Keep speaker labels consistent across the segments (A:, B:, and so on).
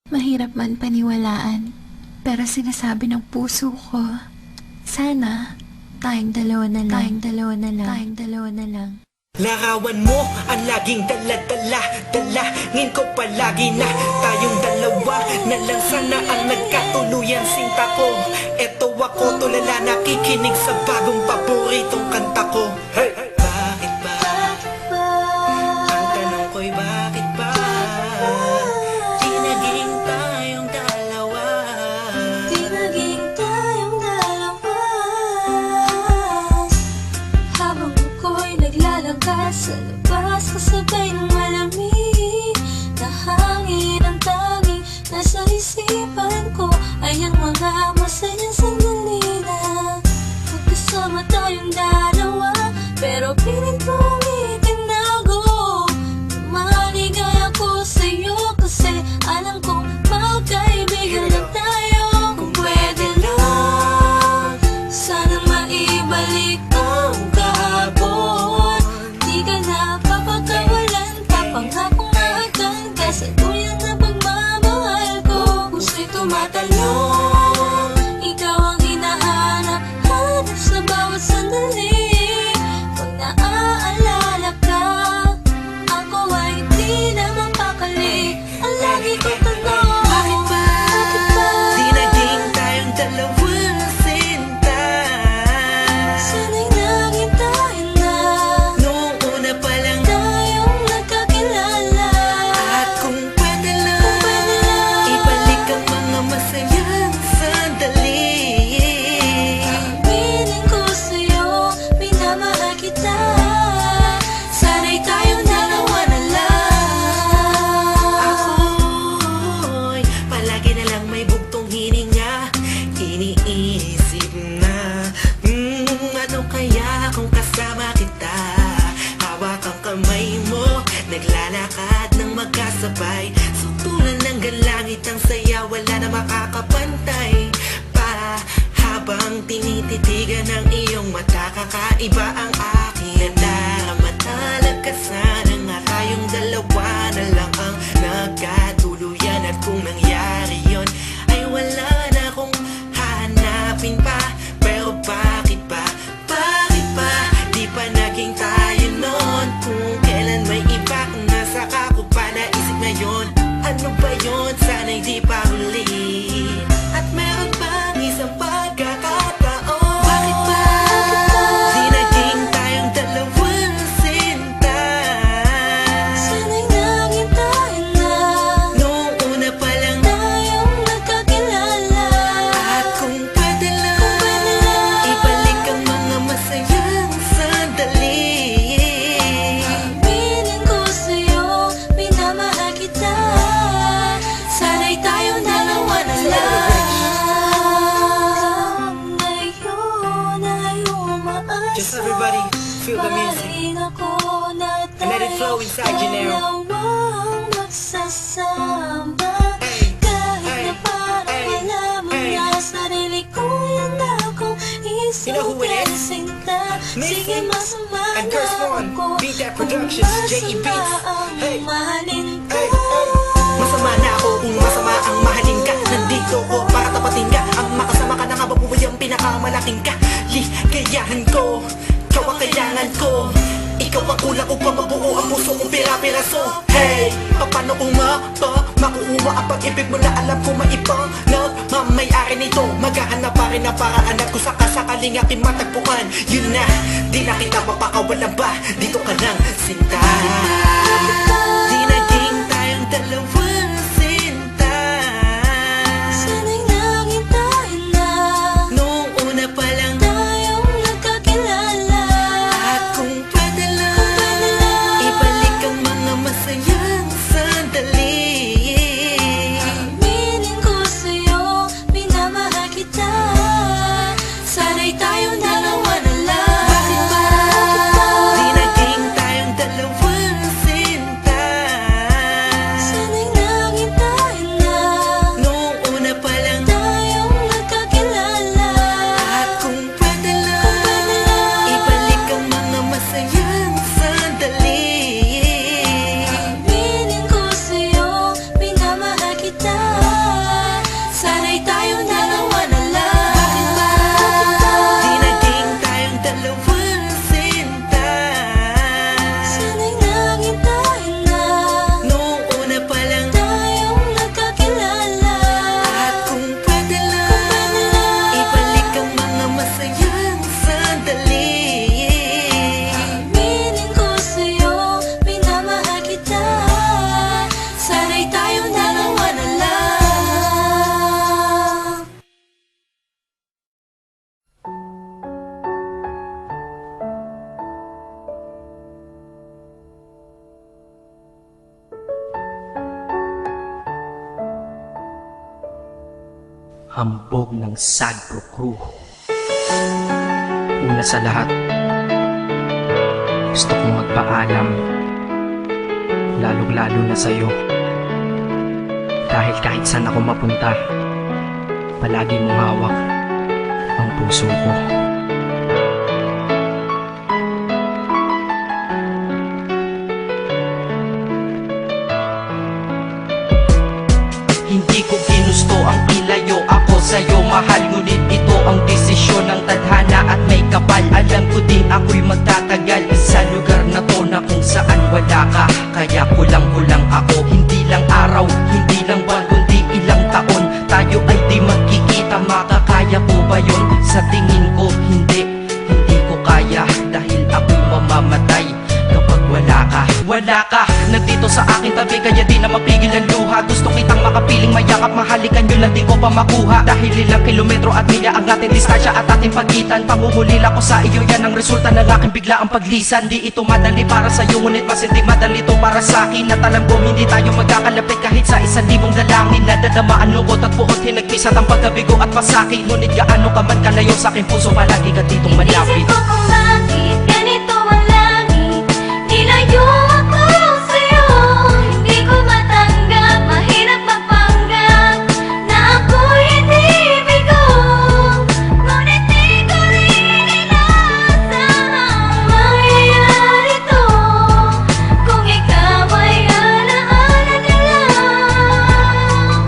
A: Mahirap man paniwalaan, pero sinasabi ng puso ko, sana tayong dalawa na lang, tayong dalawa na lang.
B: Larawan mo ang laging dala-dala, dalangin ko palagi na tayong dalawa na lang sana ang nagkatuluyan sinta ko. Eto ako tulala nakikinig sa bagong paboritong kanta ko. Hey! Bakit ba? Ang tanong ko'y bakit ba? Di naging tayong dalawa.
C: Di naging tayong dalawa. Habang ako'y naglalangkas sa labas, kasabay ng malamig na hangin, ang tanging nasa isipan ko ay ang mga masayang sandali na magkasama tayong dalawa. Pero pilit kong itinago, maligay ako sa'yo kasi alam kong magkaibigan na tayo. Kung pwede lang, sana maibalik ang kahapon. Di ka na papagkawalan, papangakong mahagdan ka sa tuyan na pagmamahal ko. Puso'y tumatalon, ikaw ang hinahanap, hanap sa bawat sandali. Pag naaalala ka, ako ay di na mapakali. Ang lagi kong tanong,
B: Bakit ba? Di naging tayong dalawa sinta.
C: sana'y naging tayo na
B: Noong una pa lang
C: tayong nagkakilala.
B: at kung pwede lang, ibalik ang mga masayang sandali.
C: Aminin ko sa'yo, minamahal kita. Sana'y tayong dalawa na lang.
B: Ako'y palagi na lang may bugtong hininga, iniisip na ano kaya kung kasama kita. Hawak ang kamay mo, naglalakad ng magkasabay, sutulan ng galangit ang saya, wala na makakapantay pa. Habang tinititigan ng iyong mata, kakaiba ang aking nararamdaman. Ka sana nga tayong dalawa na lang ang nagkatuluyan. At kung nangyari yon ay wala na akong hahanapin pa. Pero bakit ba? Bakit ba? Di pa naging tayo noon. Kung kailan may iba kung nasa ko pa naisip ngayon. Ano ba yon? Sana'y di pa huli. At meron bang isang pagkakataon? Bakit ba? Di naging tayong dalawang sinta.
C: Sana'y naging tayo na
B: Noong una pa lang
C: tayong nagkakilala.
B: at kung pwede lang, ibalik ang mga masayang sandali.
C: Aminin ko sa'yo, minamahal kita. Sana'y tayong dalawa na lang. Ngayon ay umaasa.
B: Just everybody feel the music.
C: Mahalin ako na
B: And let it flow inside you now.
C: dalawang magsasama.
B: Hey,
C: Kahit
B: hey,
C: na parang
B: hey,
C: wala mo
B: hey.
C: na sarili ko, yan akong
B: You know who it is?
C: isusinta.
B: Missy
C: Sige, masama
B: and
C: na
B: Curse One,
C: ako
B: Beat That
C: kung
B: Productions, J.E.
C: masama
B: Beats.
C: ang
B: Hey.
C: mahalin ko.
B: Hey, hey. Masama na ako kung masama ang mahalin ka. Nandito ko para tapatin ka. Ang makasama ka na nga babuhay ang pinakamalaking ka. Ligayahan ko, ikaw ang kailangan ko. Ikaw ang kulang upang mabuo ang puso kong pira-piraso. Hey, paano kung makuha ang pag-ibig mo na alam ko maipang nagmamayari nito. Maghahanap pa rin ang paraan at kung sakasakaling aking matagpuan. Yun na, di na kita mapakawalan ba? Dito ka lang, sinta. Di naging tayong dalawang sinta.
C: Sana'y naging tayo na
B: Noong una pa lang
C: tayong nagkakilala.
B: at kung pwede lang, ibalik ang mga masayang sandali.
C: Aminin ko sa'yo, minamahal kita. Sana'y tayong dalawa na lang.
B: Bakit ba? Di naging tayong dalawang
C: Sana'y tayong dalawa na lang.
D: Hambog ng Sagro Crew. Una sa lahat, gusto kong magpaalam, lalong-lalo na sa'yo. Dahil kahit saan ako mapunta, palagi mong hawak ang puso ko. Hindi ko ginusto ang ilayo ako sa'yo, mahal. Ngunit ito ang desisyon ng tadhana at may kapal. Alam ko din ako'y magtatagal sa lugar na to na kung saan wala ka. Kaya kulang-kulang ako, hindi lang araw, hindi lang buwan, kundi ilang taon. Tayo ay di magkikita, makakaya ko ba yun? Sa tingin ko hindi ko kaya. Dahil ako'y mamamatay kapag wala ka. Wala ka, nandito sa aking tabi, kaya di na mapigil ang luha. Gusto kitang makapiling, mayakap, mahalikan yun lang di ko pa makuha. Dahil ilang kilometro at milya ang ating distansya at ating pagitan. Pangungulila ko sa iyo, yan ang resulta ng aking biglaang paglisan. Di ito madali para sa'yo, ngunit mas hindi madali ito para sa'kin. At alam ko hindi tayo magkakalapit kahit sa 1,000 dalangin. Nadadamaan lungkot at puot, hinagpisat ang pagkabigo at pasakit. Ngunit gaano ka man kalayo sa aking puso, palagi ka ditong malapit.
C: Isip ko kung bakit ganito ang langit. Nilayo ako sa'yo, hindi ko matanggap. Mahirap magpanggap na ako'y hindi bigo. Ngunit di ko rin inaasahang mangyayari to. Kung ikaw ay alaala na lang,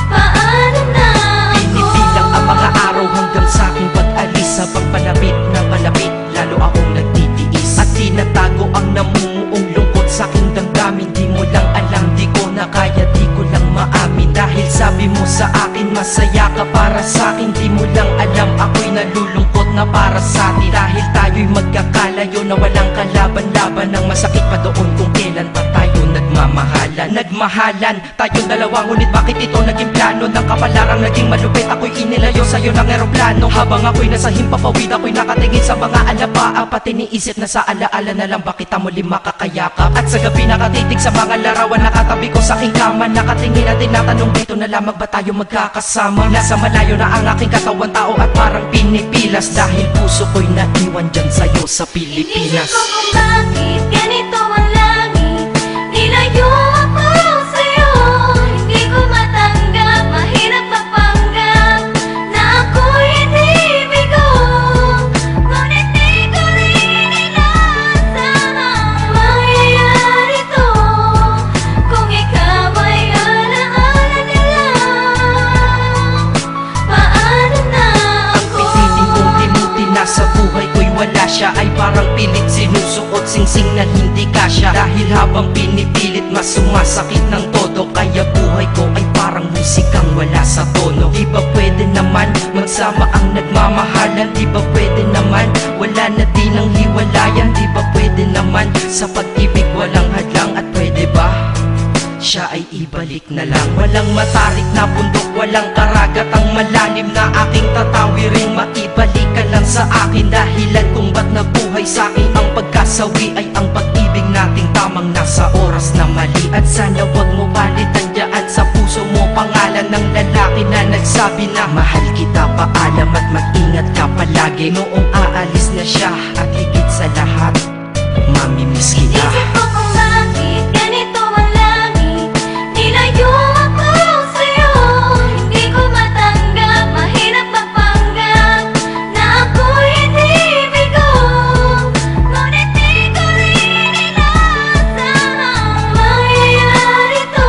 C: paano na ako?
D: Pinipilang ang mga araw hanggang sa aking pag-alis. Sa pagpalapit na palapit, lalo akong nagtitiis. At tinatago ang namumuong lungkot sa aking damdamin. Di mo lang alam, di ko na kaya, di ko lang maamin. Dahil sabi mo sa akin, masaya ka para sa akin. Di mo lang alam, ako'y nalulungkot na para sa atin. Dahil tayo'y magkakalayo na walang kalaban-laban. Ang masakit pa doon kung kailan pa tayo nagmamahalan. Nagmahalan, tayong dalawa, ngunit bakit ito naging plano? Ng kapalarang naging malupit, ako'y inilayo sa'yo ng eroplano. Habang ako'y nasa himpapawid, ako'y nakatingin sa mga alapaa. Pati niisip na sa alaala na lang, bakit muli makakayakap? At sa gabi nakatitig sa mga larawan, nakatabi ko sa aking kama. Nakatingin at tinatanong, dito na lamang ba tayo magkakasama? Nasa malayo na ang aking katawan, tao at parang pinipilas. Dahil puso ko'y naiwan dyan sa'yo sa Pilipinas.
C: Inisip ko kung bakit ganito ang langit. Nilayo ako sa'yo, hindi ko matanggap. Mahirap magpanggap na ako'y hindi bigo. Ngunit di ko rin inaasahang mangyayari to. Kung ikaw ay alaala na lang, paano na
D: Ang
C: ako?
D: piniling kong limutin na sa buhay ko'y wala siya. Ay parang pilit sinusuot, singsing na hindi kasya. Dahil habang pinipilit, mas sumasakit ng todo. Kaya buhay ko ay parang musikang wala sa tono. Di ba pwede naman magsama ang nagmamahalan? Di ba pwede naman wala na din ang hiwalayan? Di ba pwede naman sa pag-ibig walang hadlang? At pwede ba siya ay ibalik na lang? Walang matarik na bundok, walang karagat ang malalim na aking tatawirin. Maibalik ka lang sa akin, dahilan kung ba't nabuhay sa akin ang pagkasawi ay ang pag-ibig nating tamang nasa oras na mali. At sana wag mo palitan dyan sa puso mo pangalan ng lalaki na nagsabi na mahal kita, paalam at mag-ingat ka palagi. Noong aalis na siya at higit sa lahat, mamimiss kita.
C: Isip ko kung bakit ganito ang langit. Nilayo ako sa'yo, hindi ko matanggap. Mahirap magpanggap na ako'y hindi bigo. Ngunit di ko rin inaasahang mangyayari to.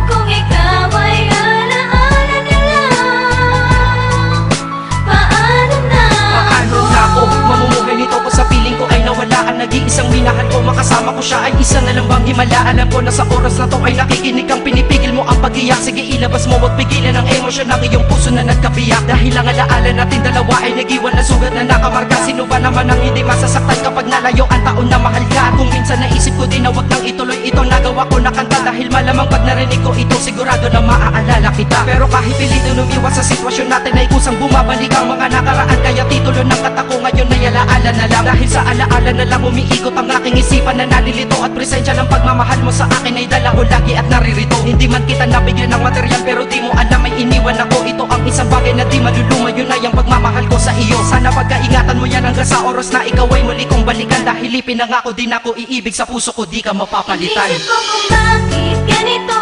C: Kung ikaw ay alaala na lang, paano na
D: Paano na ako mamumuhay nito ko sa piling ko ay nawala ang nag-iisang minahal ko? Makasama ko siya ay isa na lang bang himala? Alam ko na sa oras na to ay nakikinig kang pinipigil mo ang pag-iyak. Sige ilabas mo, wag pigilan ang emosyon ng iyong puso na nagkabiyak. Dahil ang alaala natin dalawa ay nag-iwan na sugat na nakamarka. Sino ba naman ang hindi masasaktan kapag nalayo ang taon na mahal ka? Kung minsan naisip ko din na wag nang ituloy ito, nagawa ko na kanta. Dahil malamang pag ito, sigurado na maaalala kita. Pero kahit pilito umiwas sa sitwasyon natin ay kusang bumabalik ang mga nakaraan. Kaya titulo ng kata ko ngayon ay alaala na lang. Dahil sa alaala na lang umiikot ang aking isipan na nalilito. At presensya ng pagmamahal mo sa akin ay dala ko lagi at naririto. Hindi man kita nabigyan ng material pero di mo alam ay iniwan ako. Ito ang isang bagay na di maluluma, yun ay ang pagmamahal ko sa iyo. Sana pagkaingatan mo yan hanggang sa oras na ikaw ay muli kong balikan. Dahil ipinangako din ako iibig sa puso ko, di ka mapapalitan.
C: Inisip ko kung bakit ganito